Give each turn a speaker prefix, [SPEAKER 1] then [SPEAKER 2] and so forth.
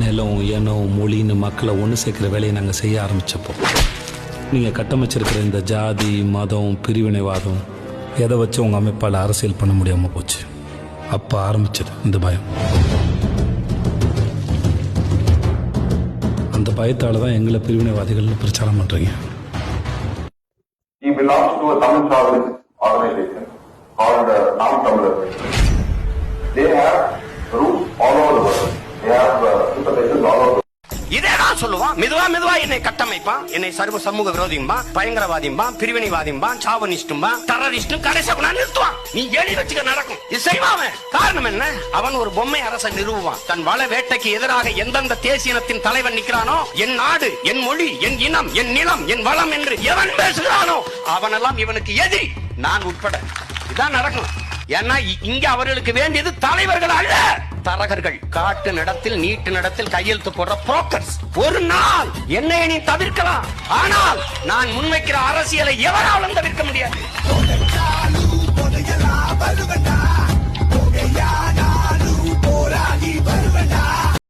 [SPEAKER 1] நிலம், இனம், மொழின்னு மக்களை ஒன்று சேர்க்குற வேலையை நாங்கள் செய்ய ஆரம்பித்தப்போ நீங்கள் கட்டமைச்சிருக்கிற இந்த ஜாதி, மதம், பிரிவினைவாதம் எதை வச்சு உங்கள் அமைப்பால் அரசியல் பண்ண முடியாமல் போச்சு. அப்போ ஆரம்பிச்சது இந்த பயம். அந்த பயத்தால் தான் எங்களை பிரிவினைவாதிகள்னு பிரச்சாரம் பண்ணுறீங்க.
[SPEAKER 2] He belongs to a Tamil Travelers organization called Nam Tamilers. They have roots all over the world. They have sympathizers all over the world.
[SPEAKER 3] இதேதான் சொல்லுவான். மெதுவா என்னை கட்டமைப்பான், என்னை சர்வ சமூக விரோதிம்பான், பயங்கரவாதிம்பான், பிரிவினைவாதிம்பான், சாவனிஸ்டும்பான், டெரரிஸ்டும் கடைசியா நிறுத்துவான். நீ ஏறி வச்சுக்க நடக்கும். இது செய்வான். காரணம் என்ன? அவன் ஒரு பொம்மை அரசை நிறுவுவான். தன் வள வேட்டைக்கு எதிராக எந்தெந்த தேசிய இனத்தின் தலைவன் நிற்கிறானோ, என் நாடு, என் மொழி, என் இனம், என் நிலம், என் வளம் என்று எவன் பேசுகிறானோ அவனெல்லாம் இவனுக்கு எதிரி, நான் உட்பட. இதான் நடக்கும். ஏன்னா இங்க அவர்களுக்கு வேண்டியது தலைவர்கள் அல்ல, தரகர்கள். காட்டு நடத்தில், நீட்டு நடத்தில் கையெழுத்து போடுற புரோக்கர்ஸ். ஒரு நாள் என்னை நீ தவிர்க்கலாம், ஆனால் நான் முன்வைக்கிற அரசியலை எவராலும் தவிர்க்க முடியாது.